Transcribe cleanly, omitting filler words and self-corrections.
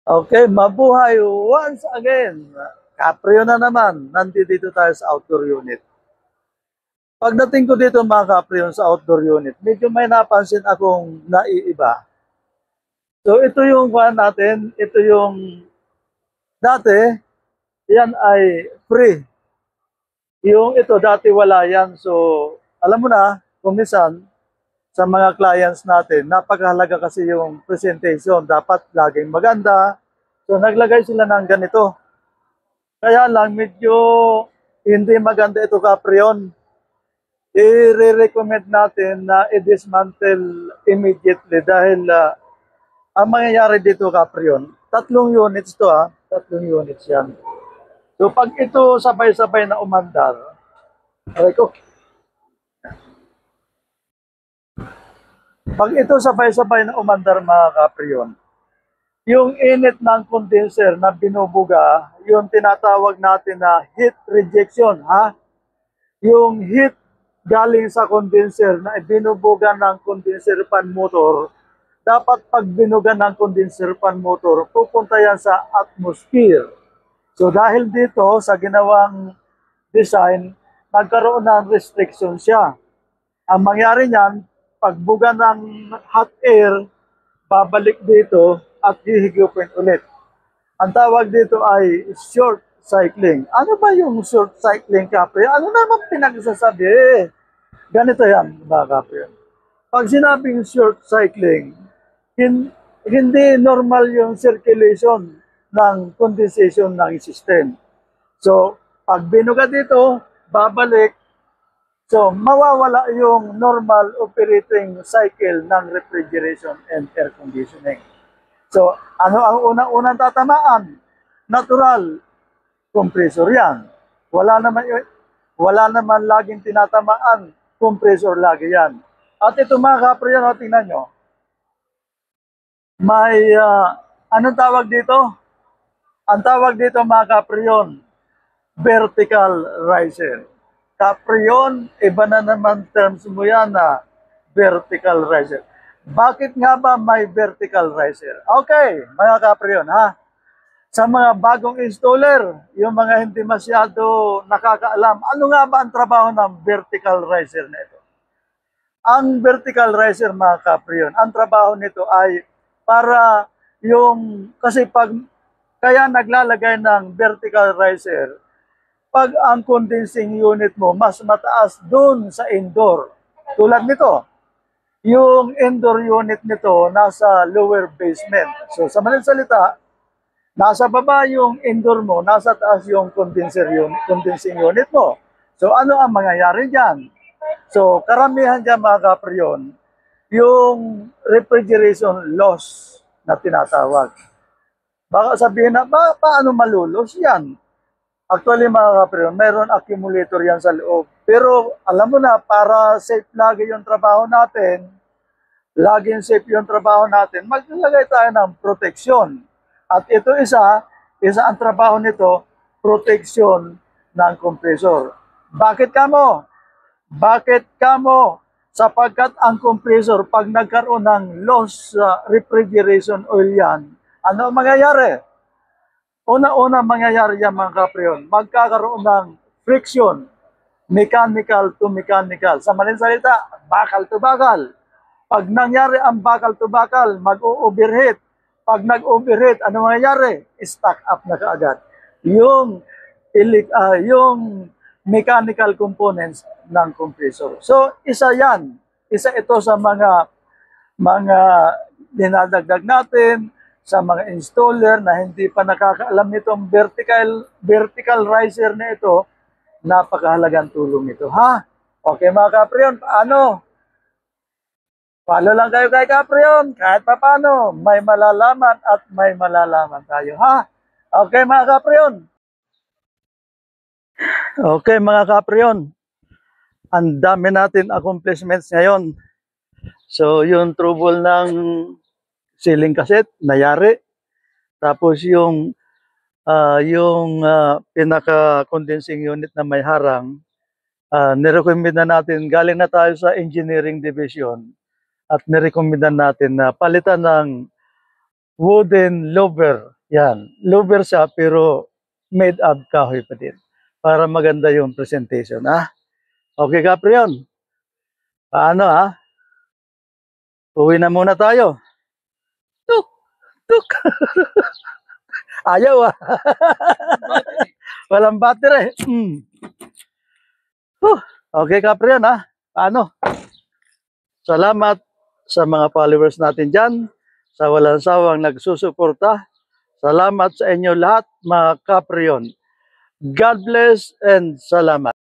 Okay, mabuhay once again. Caprio na naman, nandito tayo sa outdoor unit. Pagdating ko dito mga Caprio sa outdoor unit, medyo may napansin akong naiiba. So ito yung kuhan natin, ito yung dati, yan ay free. Yung ito dati wala yan. So alam mo na, kung minsan, sa mga clients natin, napakahalaga kasi yung presentation. Dapat laging maganda. So naglagay sila ng ganito. Kaya lang medyo hindi maganda ito Caprion. I-recommend natin na i-dismantle immediately dahil ang mangyayari dito Caprion, tatlong units to tatlong units yan. So pag ito sabay-sabay na umandar, aray ko, pag ito sabay-sabay na umandar mga Caprion, yung init ng condenser na binubuga, yung tinatawag natin na heat rejection, yung heat galing sa condenser na binubuga ng condenser fan motor, dapat pag binuga ng condenser fan motor, pupunta yan sa atmosphere. So dahil dito, sa ginawang design, nagkaroon ng restriction siya. Ang mangyari niyan, pagbuga ng hot air, babalik dito at hihigupin ulit. Ang tawag dito ay short cycling. Ano ba yung short cycling, Capri? Ano naman pinagsasabi? Ganito yan, mga Capri. Pag sinabing short cycling, hindi normal yung circulation ng condensation ng system. So, pag binuga dito, babalik. So, mawawala yung normal operating cycle ng refrigeration and air conditioning. So, ano ang unang-unang tatamaan? Natural, compressor yan. Wala naman, wala naman laging tinatamaan, compressor lagi yan. At ito mga kapre yan, tingnan nyo. May, anong tawag dito? Ang tawag dito mga kapre yun, vertical riser. Caprion, iba na naman terms mo yan na vertical riser. Bakit nga ba may vertical riser? Okay, mga Caprion, sa mga bagong installer, yung mga hindi masyado nakakaalam, ano nga ba ang trabaho ng vertical riser na ito? Ang vertical riser, mga Caprion, ang trabaho nito ay para kasi kaya naglalagay ng vertical riser, pag ang condensing unit mo mas mataas doon sa indoor, tulad nito, yung indoor unit nito nasa lower basement. So sa madaling salita, nasa baba yung indoor mo, nasa taas yung condensing unit mo. So ano ang mangyayari dyan? So karamihan dyan mga kapriyon, yung refrigeration loss na tinatawag. Baka sabihin na, paano malulos yan? Actually mga kapriyon, mayroon accumulator yan sa loob. Pero alam mo na, para safe lagi yung trabaho natin, laging safe yung trabaho natin, maglalagay tayo ng protection. At ito isa ang trabaho nito, protection ng compressor. Bakit kamo? Bakit kamo? Sapagkat ang compressor, pag nagkaroon ng loss sa refrigeration oil yan, ano ang mangyayari? Una-una mangyayari yan mga kapriyon, magkakaroon ng friction, mechanical to mechanical. Sa maling salita, bakal to bakal. Pag nangyari ang bakal to bakal, mag-overheat. Pag nag-overheat, ano mangyayari? Stack up na kaagad. Yung mechanical components ng compressor. So, isa yan. Isa ito sa mga dinadagdag natin sa mga installer na hindi pa nakakaalam nitong vertical riser na ito, napakahalagang tulong ito. Okay mga kapriyon, paano? Follow lang kayo kay Caprion, kahit pa paano, may malalaman at may malalaman tayo, Okay mga Caprion. Okay mga Caprion, ang dami natin accomplishments ngayon. So yung trouble ng ceiling cassette, nayari. Tapos yung pinaka-condensing unit na may harang, nirecommend na natin, galing na tayo sa engineering division, at nirekomenda natin na palitan ng wooden louver. Yan. Louver siya pero made of kahoy pa din. Para maganda yung presentation. Okay, Caprion. Paano Uwi na muna tayo. Tuk! Tuk! Ayaw Walang battery. Okay, Caprion Paano? Salamat sa mga followers natin dyan, sa walang sawang nagsusuporta. Salamat sa inyo lahat, mga Caprion. God bless and salamat.